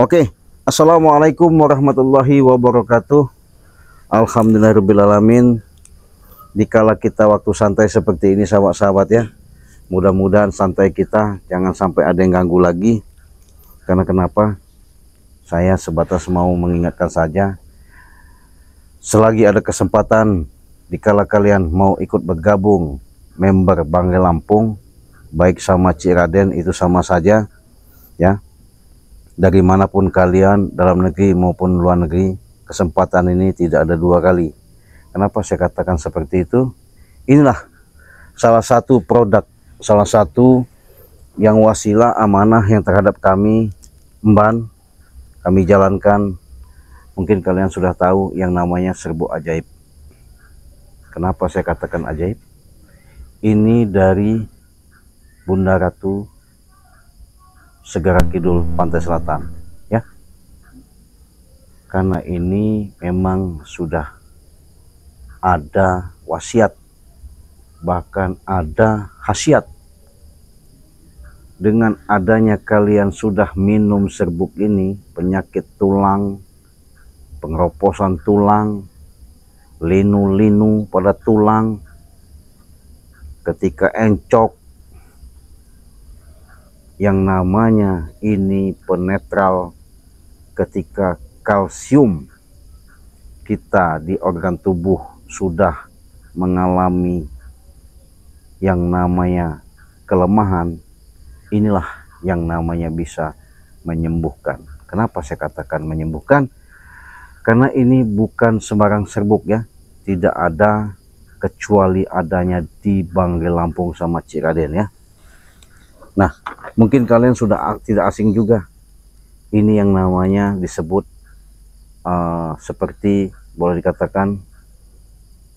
Oke, Assalamualaikum warahmatullahi wabarakatuh. Alhamdulillahirrabbilalamin. Dikala kita waktu santai seperti ini sahabat-sahabat ya, mudah-mudahan santai kita jangan sampai ada yang ganggu lagi. Karena kenapa? Saya sebatas mau mengingatkan saja, selagi ada kesempatan, dikala kalian mau ikut bergabung member Banggai Lampung, baik sama Ciraden itu sama saja ya. Dari manapun kalian, dalam negeri maupun luar negeri, kesempatan ini tidak ada dua kali. Kenapa saya katakan seperti itu? Inilah salah satu produk, salah satu yang wasilah amanah yang terhadap kami emban, kami jalankan. Mungkin kalian sudah tahu yang namanya serbuk ajaib. Kenapa saya katakan ajaib? Ini dari Bunda Ratu Segara Kidul Pantai Selatan ya, karena ini memang sudah ada wasiat, bahkan ada khasiat. Dengan adanya kalian sudah minum serbuk ini, penyakit tulang, pengeroposan tulang, linu-linu pada tulang, ketika encok, yang namanya ini penetral ketika kalsium kita di organ tubuh sudah mengalami yang namanya kelemahan, inilah yang namanya bisa menyembuhkan. Kenapa saya katakan menyembuhkan? Karena ini bukan sembarang serbuk ya, tidak ada kecuali adanya di Banggai Lampung sama Ciraden ya. Nah, mungkin kalian sudah tidak asing juga. Ini yang namanya disebut seperti boleh dikatakan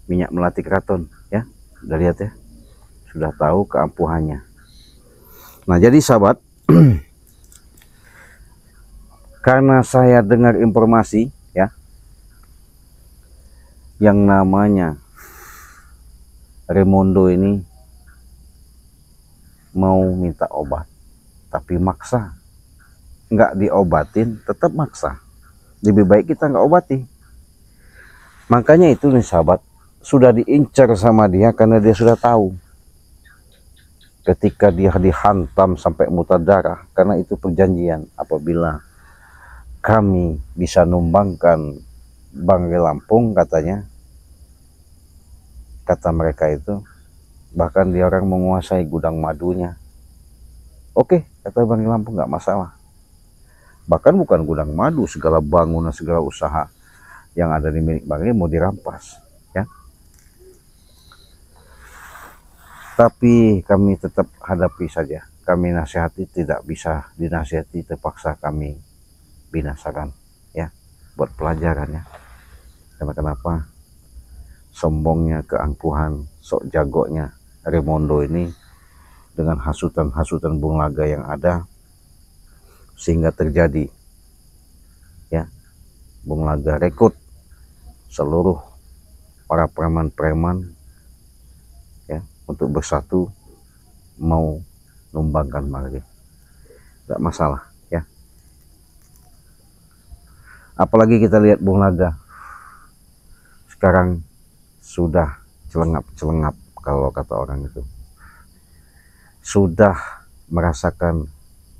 minyak melati keraton ya. Udah lihat ya, sudah tahu keampuhannya. Nah, jadi sahabat, karena saya dengar informasi ya, yang namanya Remondo ini mau minta obat, tapi maksa. Nggak diobatin, tetap maksa. Lebih baik kita nggak obati. Makanya itu nih sahabat, sudah diincar sama dia karena dia sudah tahu. Ketika dia dihantam sampai muntah darah, karena itu perjanjian. Apabila kami bisa numbangkan Banggai Lampung, katanya, kata mereka itu, bahkan dia orang menguasai gudang madunya. Oke, kata Banggai Lampung, nggak masalah. Bahkan bukan gudang madu, segala bangunan, segala usaha yang ada di milik Banggai mau dirampas ya. Tapi kami tetap hadapi saja. Kami nasihati, tidak bisa dinasihati, terpaksa kami binasakan ya, buat pelajaran ya. Karena kenapa? Sombongnya, keangkuhan, sok jagonya Remondo ini dengan hasutan-hasutan Bung Laga yang ada, sehingga terjadi ya, Bung Laga rekrut seluruh para preman-preman ya untuk bersatu mau numbangkan Banggai. Gak masalah ya. Apalagi kita lihat Bung Laga sekarang sudah celengap-celengap, kalau kata orang itu. Sudah merasakan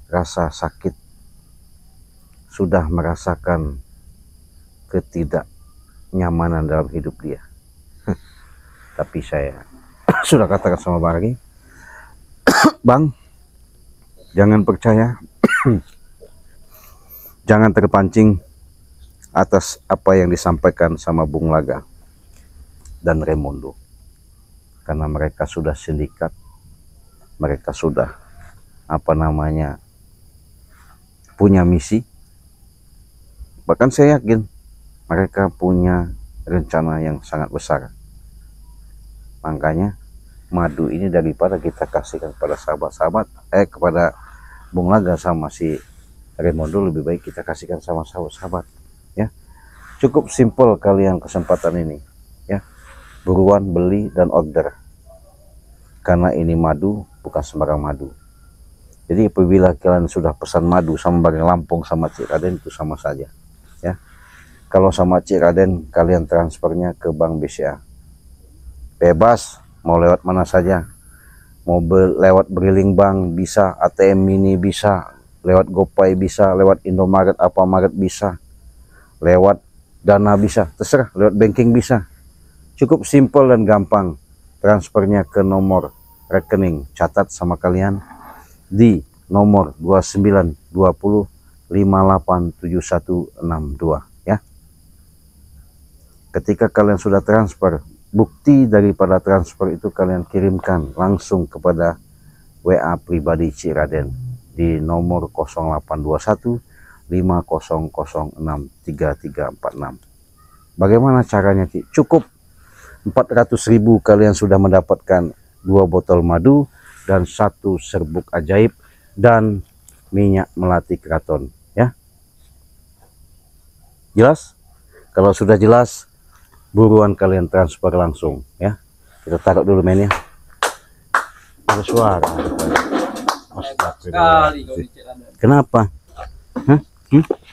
rasa sakit, sudah merasakan ketidaknyamanan dalam hidup dia. Tapi saya sudah katakan sama Bang, Bang, jangan percaya, jangan terpancing atas apa yang disampaikan sama Bung Laga dan Remondo. Karena mereka sudah sindikat, mereka sudah punya misi. Bahkan saya yakin mereka punya rencana yang sangat besar. Makanya madu ini daripada kita kasihkan kepada sahabat-sahabat, kepada Bung Laga sama si Remondo, lebih baik kita kasihkan sama sahabat-sahabat ya. Cukup simpel kalian kesempatan ini ya, buruan beli dan order, karena ini madu bukan sembarang madu. Jadi apabila kalian sudah pesan madu sama Bang Lampung sama Cik Raden itu sama saja ya. Kalau sama Cik Raden kalian transfernya ke Bank BCA bebas, mau lewat mana saja, mau lewat Briling Bank bisa, ATM Mini bisa, lewat GoPay bisa, lewat Indomaret Alfamaret bisa, lewat Dana bisa, terserah, lewat banking bisa. Cukup simpel dan gampang transfernya ke nomor rekening, catat sama kalian di nomor 2920587162 ya. Ketika kalian sudah transfer, bukti daripada transfer itu kalian kirimkan langsung kepada WA pribadi Cik Raden di nomor 0821 50063346. Bagaimana caranya, Cik? Cukup 400.000 kalian sudah mendapatkan 2 botol madu dan 1 serbuk ajaib dan minyak melati keraton ya. Jelas? Kalau sudah jelas, buruan kalian transfer langsung ya. Kita taruh dulu mainnya. Ada suara. Kenapa? Hah?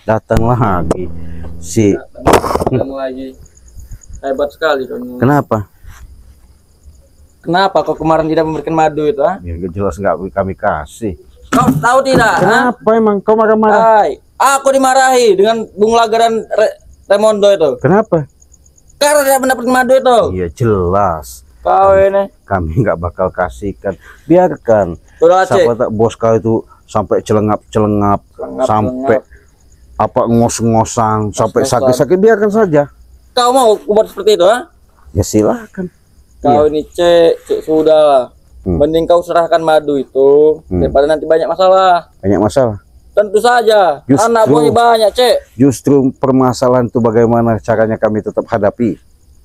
Datang lagi si. Datang lagi. Hebat sekali. Kenapa? Kenapa kau kemarin tidak memberikan madu itu? Ya jelas nggak kami kasih. Kau tahu tidak? Kenapa emang kau marah-marah? Hai, aku dimarahi dengan Bung Laga dan Remondo itu. Kenapa? Karena tidak mendapat madu itu. Iya jelas. Kau ini. Kami nggak bakal kasihkan. Biarkan. Udah, Siapa tak bos kau itu sampai celengap, sampai apa ngos-ngosang, sampai sakit-sakit, biarkan saja. Kau mau buat seperti itu, ha? Ya silakan. Kau ini cek sudah lah. Mending kau serahkan madu itu daripada nanti banyak masalah. Banyak masalah. Tentu saja. Anak buahnya banyak, Cek. Justru permasalahan itu bagaimana caranya kami tetap hadapi.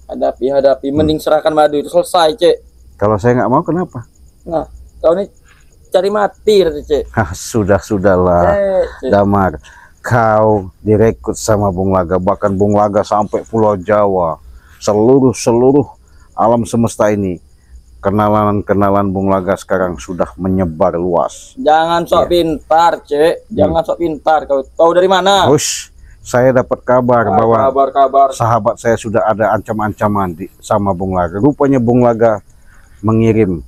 Hadapi. Mending serahkan madu itu, selesai, Cek. Kalau saya nggak mau, kenapa? Nah, kau ini cari mati, Cek. Sudahlah, Damar. Kau direkrut sama Bung Laga, bahkan Bung Laga sampai Pulau Jawa, seluruh alam semesta ini. Kenalan Bung Laga sekarang sudah menyebar luas. Jangan sok pintar, Cek. Jangan sok pintar. Kau dari mana? Hush, saya dapat kabar bahwa sahabat saya sudah ada ancam-ancaman sama Bung Laga. Rupanya Bung Laga mengirim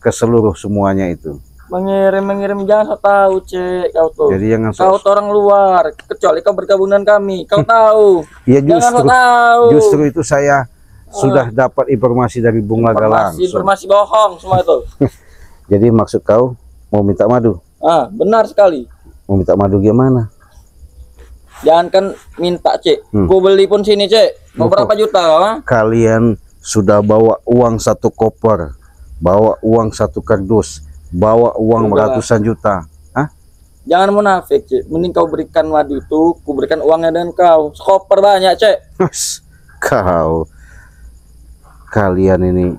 ke seluruh semuanya itu. Mengirim jangan sok tahu, Cek. Kau tuh. Jadi jangan kau tuh orang luar, kecuali kau bergabung dengan kami. Kau tahu. Ya jangan sok tahu. Justru itu saya sudah dapat informasi dari Bung Laga langsung. Informasi bohong semua itu. Jadi maksud kau mau minta madu? Benar sekali. Mau minta madu gimana? Jangan kan minta, Cek. Gue beli pun sini, Cek. Mau berapa juta? Kalian sudah bawa uang 1 koper, bawa uang 1 kardus, bawa uang ratusan juta. Jangan munafik, Cek. Mending kau berikan madu itu, ku berikan uangnya dengan kau. Koper banyak, Cek. Kalian ini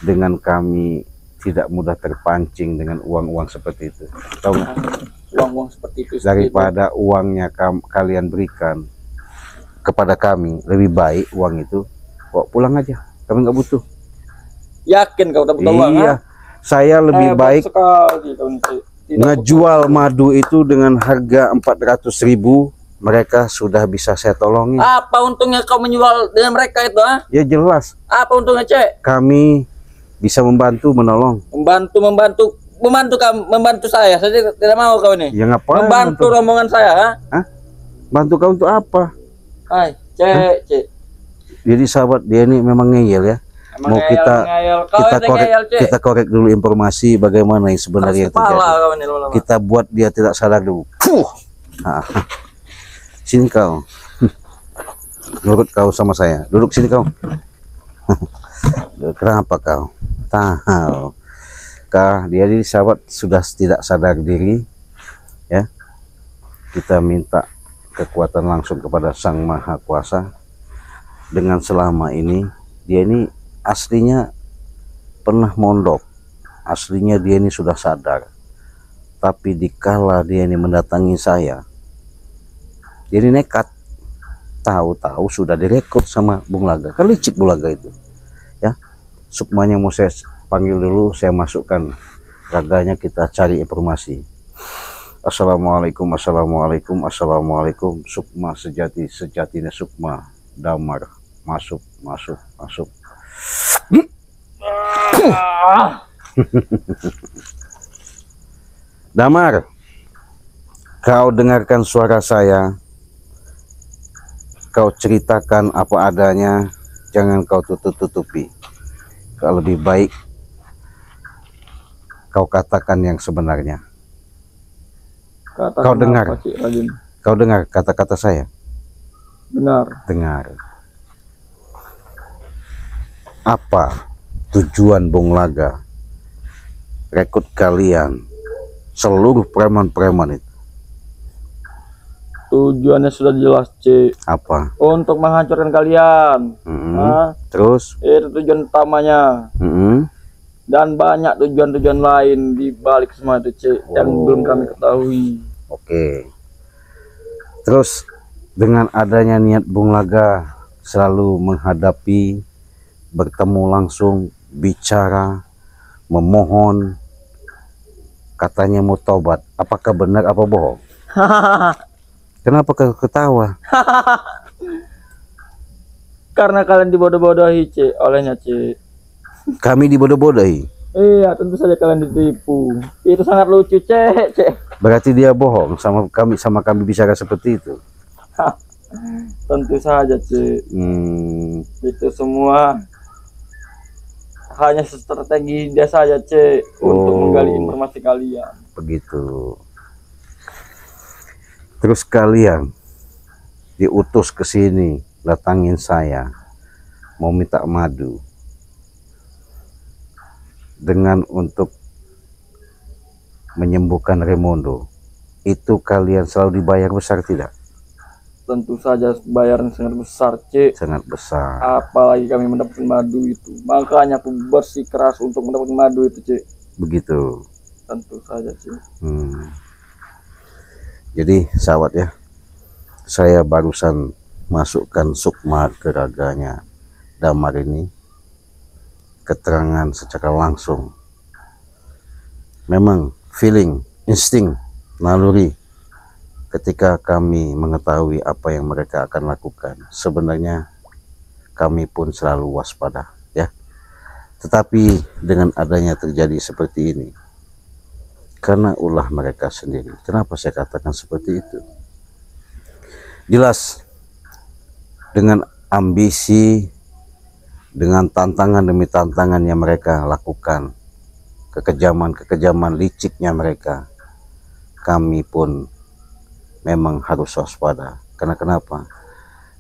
dengan kami tidak mudah terpancing dengan uang-uang seperti itu. Tahu nggak? Uang-uang seperti itu. Daripada uangnya kalian berikan kepada kami, lebih baik uang itu bawa pulang aja. Kami nggak butuh. Yakin kau dapat uang? Iya, saya lebih baik ngejual madu itu dengan harga 400.000. Mereka sudah bisa saya tolongin. Apa untungnya kau menjual dengan mereka itu? Ya jelas. Apa untungnya, Cek? Kami bisa menolong. Membantu saya. Saya tidak mau kau ini. Ya ngapain? Membantu rombongan saya, Bantu kau untuk apa? Cek. Jadi sahabat dia ini memang ngeyel ya. Mau kita korek dulu informasi bagaimana yang sebenarnya yang terjadi. Kita buat dia tidak sadar dulu. Sini kau. Nurut kau sama saya. Duduk sini kau. Kenapa kau? Tahu. Dia di sahabat sudah tidak sadar diri ya. Kita minta kekuatan langsung kepada Sang Maha Kuasa. Dengan selama ini dia ini aslinya pernah mondok. Aslinya dia ini sudah sadar. Tapi dikala dia ini mendatangi saya, dia ini nekat. Tahu-tahu sudah direkrut sama Bung Laga. Kan licik Bung Laga itu ya. Sukmanya mau saya panggil dulu, saya masukkan raganya kita cari informasi. Assalamualaikum, assalamualaikum, assalamualaikum. Sukma sejati, sejatinya Sukma. Damar, masuk, masuk, masuk. Damar, kau dengarkan suara saya. Kau ceritakan apa adanya, jangan kau tutup-tutupi. Kalau lebih baik kau katakan yang sebenarnya. Katakan Kau dengar, apa, Cik Raden? kau dengar kata-kata saya. Dengar. Dengar. Apa tujuan Bung Laga rekrut kalian seluruh preman-preman itu? Tujuannya sudah jelas, Cik. Apa? Untuk menghancurkan kalian. Nah, Terus? itu tujuan utamanya. Dan banyak tujuan-tujuan lain di balik semua itu, Cik, yang belum kami ketahui. Oke. Terus dengan adanya niat Bung Laga selalu menghadapi, bertemu langsung, bicara, memohon, katanya mau tobat. Apakah benar apa bohong? Kenapa kau ketawa? Karena kalian dibodoh-bodohi, Cik, olehnya, Cik. Kami dibodoh-bodohi. Iya, tentu saja kalian ditipu. Itu sangat lucu, Cik. Berarti dia bohong sama kami bicara seperti itu. Tentu saja, Cik. Itu semua hanya strategi dia saja, Cik, untuk menggali informasi kalian. Begitu. Terus kalian diutus ke sini, datangin saya, mau minta madu dengan untuk menyembuhkan Raymondo. Itu kalian selalu dibayar besar tidak? Tentu saja bayaran sangat besar, Cik. Sangat besar. Apalagi kami mendapatkan madu itu. Makanya aku bersikeras untuk mendapatkan madu itu, Cik. Begitu. Tentu saja, Cik. Jadi sahabat ya, saya barusan masukkan Sukma ke raganya Damar ini. Keterangan secara langsung. Memang feeling, insting, naluri ketika kami mengetahui apa yang mereka akan lakukan. Sebenarnya kami pun selalu waspada ya. Tetapi dengan adanya terjadi seperti ini, karena ulah mereka sendiri. Kenapa saya katakan seperti itu? Jelas dengan ambisi, dengan tantangan demi tantangan yang mereka lakukan, kekejaman-kekejaman liciknya mereka, kami pun memang harus waspada. Karena kenapa?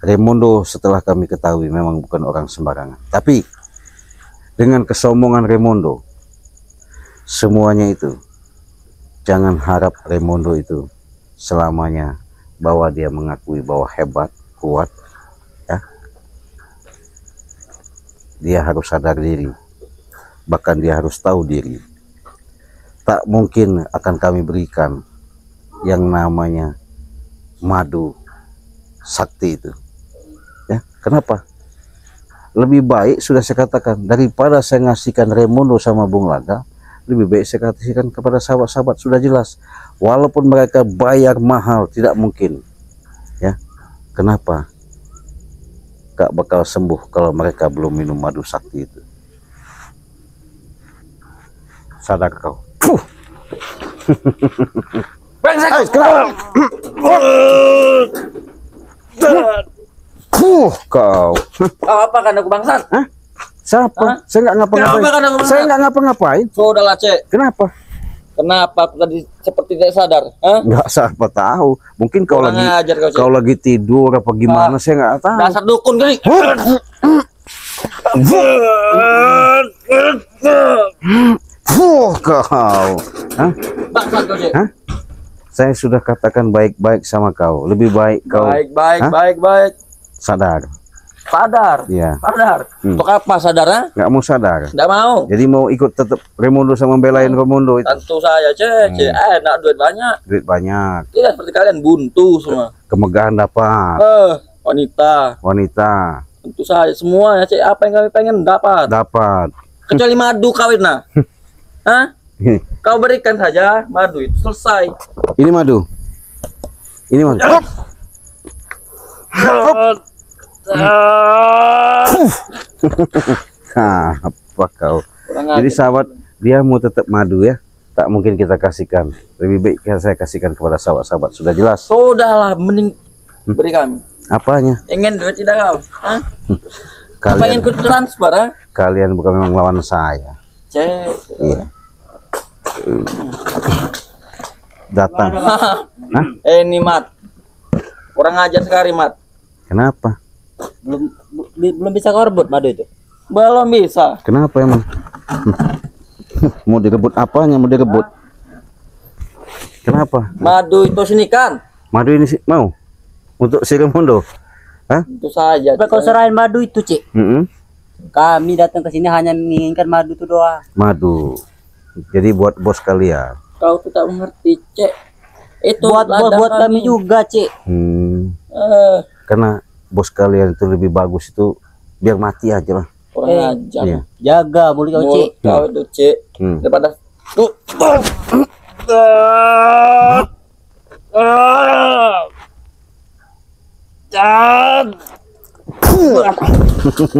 Raymondo setelah kami ketahui memang bukan orang sembarangan. Tapi dengan kesombongan Raymondo, semuanya itu, jangan harap Raymondo itu selamanya bahwa dia mengakui bahwa hebat, kuat, ya. Dia harus sadar diri, bahkan dia harus tahu diri. Tak mungkin akan kami berikan yang namanya madu sakti itu, ya. Kenapa? Lebih baik sudah saya katakan, daripada saya ngasihkan Raymondo sama Bung Laga, lebih baik saya kasihkan kepada sahabat-sahabat. Sudah jelas, walaupun mereka bayar mahal, tidak mungkin, ya. Kenapa? Gak bakal sembuh kalau mereka belum minum madu sakti itu. Sadar kau. Kau. Apa kan aku bangsat? Hah? Siapa? Hah? Saya nggak ngapa-ngapain. Kenapa kan aku Saya nggak ngapa-ngapain. Sudahlah, Cik. Kenapa? Kenapa aku tadi seperti tidak sadar? Hah? Nggak, siapa tahu. Mungkin kau Kurang lagi ajar kau, Cik. kau lagi tidur apa gimana? Saya nggak tahu. Dasar dukun kali. Kau. Hah? Bangsat kau, Cik. Hah? Saya sudah katakan baik-baik sama kau. Lebih baik kau Baik. sadar. Sadar. Iya. Sadar. Untuk apa sadarnya? Nggak mau sadar. Tidak mau. Jadi mau ikut tetap Raymondo sama belain Raymondo itu. Tentu saya, Cik. Cik, enak, duit banyak. Duit banyak. Tidak seperti kalian buntu semua. Kemegahan dapat. Wanita. Wanita Tentu saja semuanya, Cik. Apa yang kami pengen dapat. dapat. Kecuali madu kawin nah. Hah? Kau berikan saja madu itu selesai. Ini madu. Ini madu. Apa kau? Jadi sahabat, dia mau tetap madu ya. Tak mungkin kita kasihkan. Lebih baik saya kasihkan kepada sahabat-sahabat. Sudah jelas. Sudahlah, mending beri kami. Apanya? Ingin duit tidak kau? Hah? Apa Kalian, ingin ku transfer? Ha? kalian bukan memang lawan saya. Cek. Iya. Datang. Hah? Ini Mat. Kurang ajar sekali Mat. Kenapa? Belum bisa kau rebut madu itu. Belum bisa. Kenapa emang? Mau direbut apanya? Mau direbut? Kenapa? Madu itu sini kan? Madu ini sih mau untuk si Raimundo? Hah? Itu saja. Coba kau serahin madu itu, Cik. Mm-mm. Kami datang ke sini hanya menginginkan madu itu doang. Madu. Jadi buat bos kalian. Kau tuh tak mengerti, Cek. Itu Buat kami juga, Cik. Karena bos kalian itu lebih bagus itu biar mati aja lah. Kurang ajar. Iya. Jaga mulut kau, Cik. Kau itu, Cek. Daripada tuh.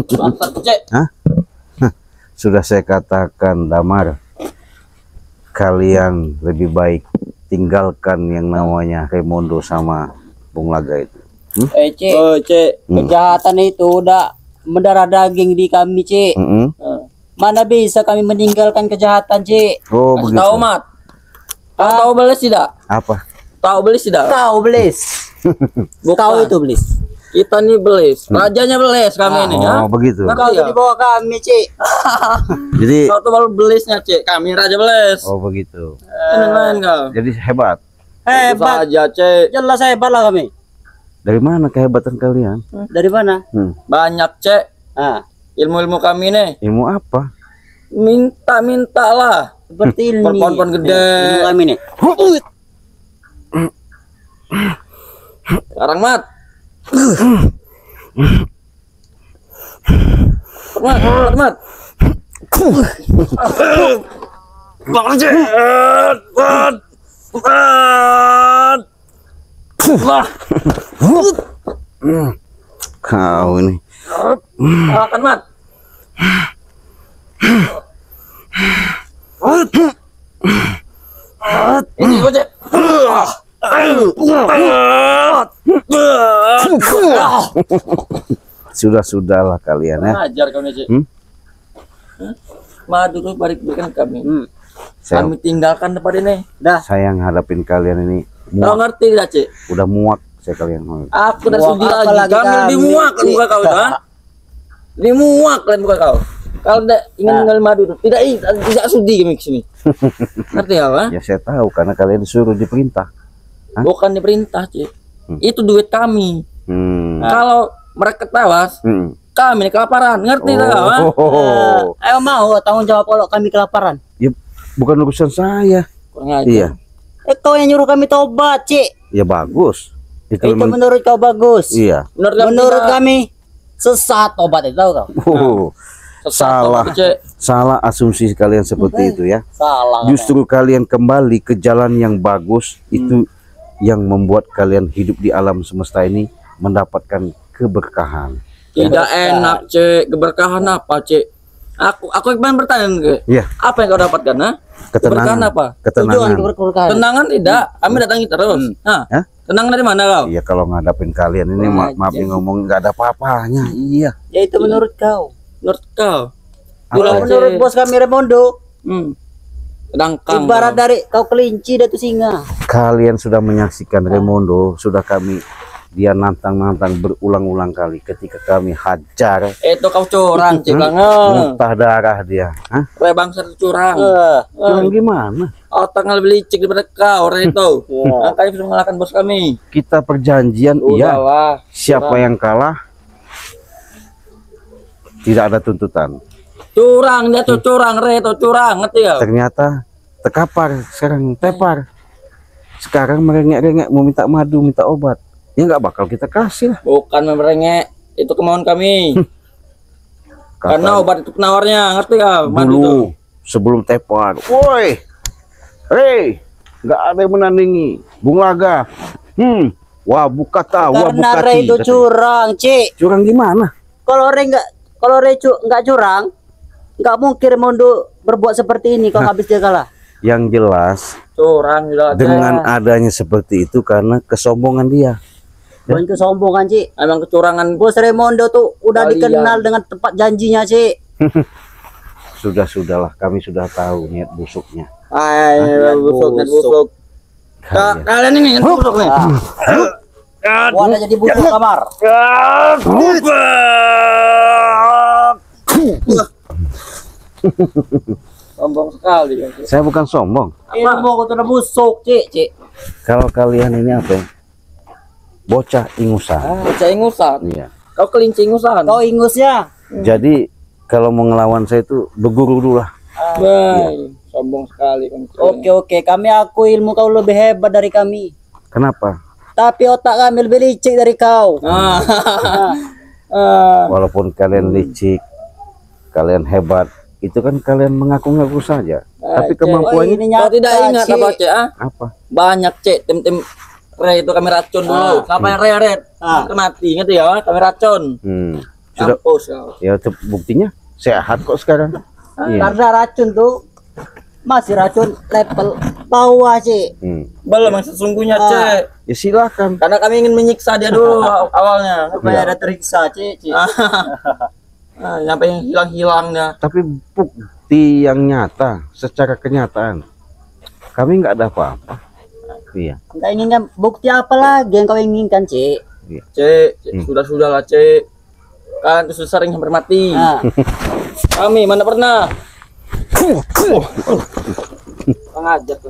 Bangsat, Cek. Hah? Sudah saya katakan Damar, kalian lebih baik tinggalkan yang namanya Raimundo sama Bung Laga itu. Cik. Oh, Cek. Kejahatan itu udah mendarah daging di kami, Cik. Mana bisa kami meninggalkan kejahatan, Cik? Oh Kasih begitu. tahu, Mat. Kau tahu belis tidak? Apa? Tahu belis tidak? Kau belis. Kau Bukan. itu belis. Kita nih belis. Rajanya belis kami ini, ya. Oh begitu. Kau Ngerti tuh ya? di bawah kami, Cik. Jadi Kau tuh baru belisnya, Cek. Kami raja belis. oh begitu. Ini lain kau. Jadi hebat. Itu Hebat. saja, Cek. Jelas hebat lah kami. Dari mana kehebatan kalian? Dari mana? Banyak, Cek. Ah, Ilmu-ilmu kami nih. Ilmu apa? Minta-mintalah. seperti ini. Pohon-pohon gede. Ilmu kami nih. Sekarang, Mat. Mat. Bang Cek. Kau ini. Makan, Mat. Ini gue, Cek. Sudahlah kalian ya. Ajar kau nih, Cek. Madu tuh balik berikan kami. Saya, Kami tinggalkan tempat ini. Dah. saya ngadapin kalian ini Kau muak, ngerti tidak, Cek? udah muak saya kalian. Aku udah Muak sudi apa lagi. lagi Kami lebih kami, muak kan Cek? muka kau itu, ha? Lebih muak kan muka kau. Kalau tidak ingin mengenal madu itu, tidak sudi kami ke sini. Ngerti ya, ha? Ya saya tahu karena kalian disuruh diperintah. Hah? Bukan diperintah, Cek. Itu duit kami. Kalau mereka tawas, kami kelaparan. Ngerti tak kau, ha? Ayo mau tanggung jawab kalau kami kelaparan. Ya bukan urusan saya. Kurang ajar. Iya. Kau yang nyuruh kami tobat, Cik. Ya bagus. Itu menurut kau bagus. Iya. Menurut kami sesat tobat itu, tahu kau? Salah. Salah asumsi kalian seperti itu ya. Salah. Justru kalian kembali ke jalan yang bagus itu yang membuat kalian hidup di alam semesta ini mendapatkan keberkahan. Tidak enak, Cek. Keberkahan apa, Cek? Aku ingin bertanya, Cek. Iya. Apa yang kau dapatkan, ha? Keberkahan Ketenangan. apa? Ketenangan. Keberkahan. Tenangan tidak. Kami datangi terus. Hah? Hah? Tenang dari mana kau? Iya kalau ngadapin kalian ini maaf nih ngomong nggak ada apa-apanya. Iya. Ya itu menurut kau. Menurut kau? Kalau menurut bos kami Raimundo, Sedangkan ibarat dari kau kelinci dan itu singa. Kalian sudah menyaksikan Raimundo, sudah dia nantang-nantang berulang-ulang kali ketika kami hajar itu kau curang, Cik. muntah darah dia. Hah? Bangsa itu curang. Curang gimana? Otak lebih licik daripada kau, Reto. Makanya bisa mengalahkan bos kami. Kita perjanjian iya. Udahlah. Siapa yang kalah tidak ada tuntutan. Curang, dia tuh curang, Reto curang, ngerti ya? Ternyata terkapar, sekarang tepar. Sekarang merengek-rengek mau minta madu, minta obat. Ya nggak bakal kita kasih lah. Bukan merengek, itu kemauan kami. Karena obat itu penawarnya, ngerti ya? Madu Dulu tuh. sebelum tepar, woi Hei, nggak ada yang menandingi Bung Laga. Wah bukata, wah Karena bukati. Re itu curang, Cik. Curang gimana? Kalau Re nggak curang, nggak mungkin Mondo berbuat seperti ini kalau habis dia kalah. Yang jelas Curang juga. dengan adanya seperti itu karena kesombongan dia. Bukan kesombongan, Cik. Emang kecurangan. Bos Raimondo tuh udah Kalian. dikenal dengan tempat janjinya, Cik. Sudahlah, kami sudah tahu niat busuknya. Busuk, busuk. Kalian ini yang busuk nih. Wadah jadi busuk kamar. Sombong sekali. Saya bukan sombong. Ilmu kau tuh busuk, Cik. Kalau kalian ini apa ya? Bocah ingusan. Bocah ingusan. Iya. Kau kelinci ingusan. Kau ingusnya. Jadi kalau mau ngelawan saya itu berguru dulu lah. Baik. Sombong sekali. Oke, kami aku ilmu kau lebih hebat dari kami. Kenapa? Tapi otak kami lebih licik dari kau. Walaupun kalian licik, kalian hebat, itu kan kalian mengaku-ngaku saja. Tapi kemampuannya ini Kau nyata, tidak ingat Cik. apa, Cek? apa? Banyak, Cek. Tim Re itu kami racun dulu. Siapa yang Re? Itu mati, ingat ya? Kami racun. Sudah. Mampus kau. Ya buktinya sehat kok sekarang. Iya. Karena racun tuh masih racun level bawah, Cik. Belum yang sesungguhnya, Cek. Ya silakan. Karena kami ingin menyiksa dia dulu awalnya. Supaya ada teriksa, Cik. Sampai yang hilang-hilangnya. Tapi bukti yang nyata, secara kenyataan, kami nggak ada apa-apa. Iya. Nggak inginkan bukti apa lagi yang kau inginkan, Cik? Cek, sudah-sudahlah, Cek. Kalian itu sering hampir mati. Kami mana pernah. Pengajar tuh.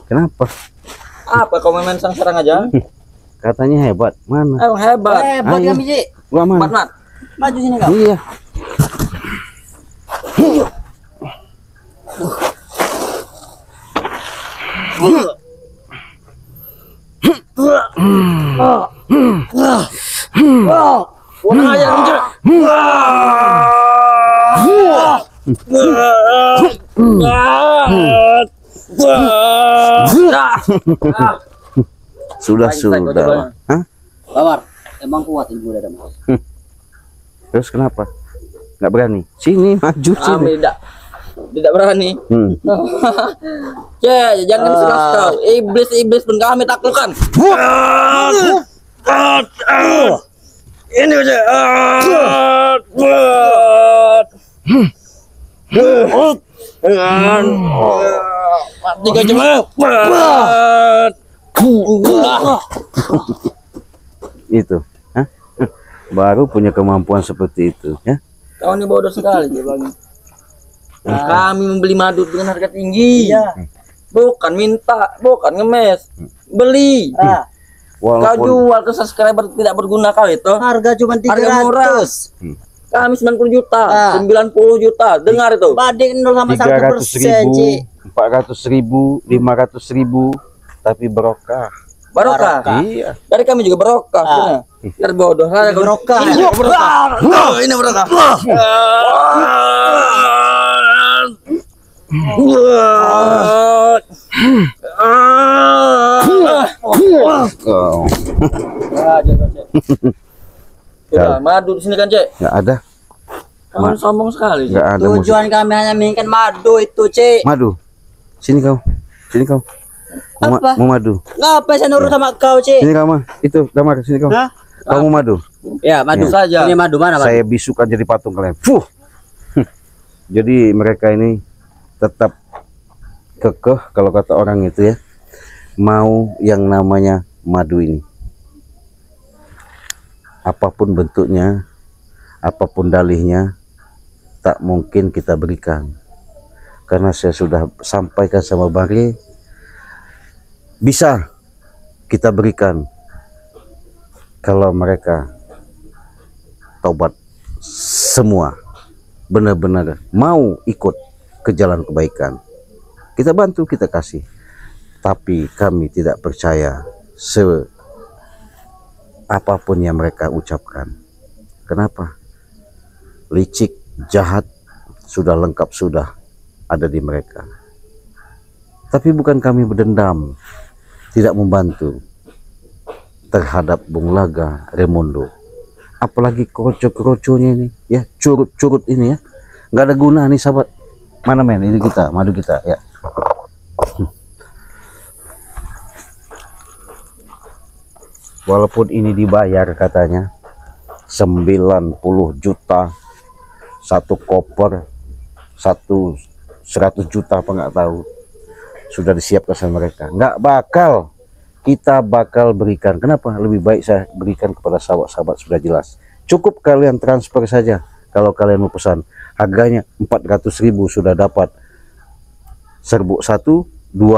Kenapa? Apa kau main serang aja? Katanya hebat. Mana? Emang hebat. Hebat Ayo. kami, Cik. Gua mana? Mat. Maju sini kau. Iya. Udah aja, Cek. Sudah. Hah? Bawar, emang kuat ilmu dari Mas. Terus kenapa? Nggak berani? Sini, maju sini. Kami tidak berani. Cek, jangan serang kau. Iblis pun kami taklukkan. Ini aja. Mati kau cepat. Itu. Hah? Baru punya kemampuan seperti itu, ya? Kau ini bodoh sekali, Bang. Kami membeli madu dengan harga tinggi. Iya. Bukan minta, bukan ngemes. Beli. Kau Walaupun jual ke subscriber tidak berguna kau itu. Harga cuma Harga murah. 300. Kami 90 juta, 90 juta. Dengar itu. Banding 0 sama 100%, 300.000, Cik. 400.000, 500.000, tapi barokah. Barokah. Iya. Dari kami juga barokah. Biar bodoh. Barokah. Ini barokah. Ini barokah. Oh, Udah, madu di sini kan, Cek? nggak ada, Kamu sombong sekali, Cek. nggak ada musik. Tujuan kami hanya menginginkan madu itu, Cek. Madu, sini kau. Apa? Mau madu. Ngapa saya nurut sama kau, Cek? Sini kau mah. Itu Damar, sini kau. Hah? Kamu madu. Ya, madu saja. Ini madu mana, Pak? Saya bisukan jadi patung kalian. Fuh. Jadi mereka ini tetap kekeh kalau kata orang itu ya. Mau yang namanya madu ini. Apapun bentuknya, apapun dalihnya, tak mungkin kita berikan. Karena saya sudah sampaikan sama Bang Ri, bisa kita berikan kalau mereka taubat semua, benar-benar mau ikut ke jalan kebaikan. Kita bantu, kita kasih. Tapi kami tidak percaya apapun yang mereka ucapkan. Kenapa? Licik, jahat, sudah lengkap sudah ada di mereka. Tapi bukan kami berdendam, tidak membantu terhadap Bung Laga Raimondo. Apalagi kroco-kroconya ini, ya, curut-curut ini ya, nggak ada guna nih sahabat. Mana men, ini kita, madu kita ya. Walaupun ini dibayar katanya 90 juta, satu koper, 100 juta apa nggak tahu, sudah disiapkan sama mereka. Nggak bakal, kita bakal berikan. Kenapa? Lebih baik saya berikan kepada sahabat-sahabat, sudah jelas. Cukup kalian transfer saja kalau kalian mau pesan. Harganya 400.000 sudah dapat serbuk 1, 2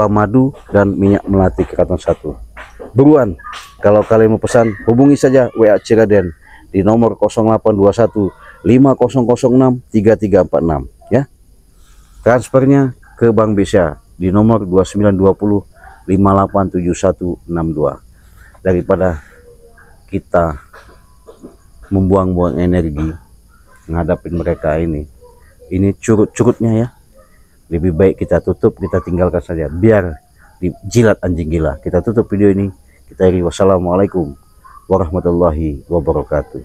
madu, dan minyak melati keraton 1. Buruan, kalau kalian mau pesan hubungi saja WA Ciraden di nomor 0821 5006 3346 ya. Transfernya ke Bank BCA di nomor 2920 587162. Daripada kita membuang-buang energi menghadapi mereka ini curut-curutnya ya, lebih baik kita tutup, kita tinggalkan saja, biar dijilat anjing gila. Kita tutup video ini, kita akhiri. Wassalamualaikum warahmatullahi wabarakatuh.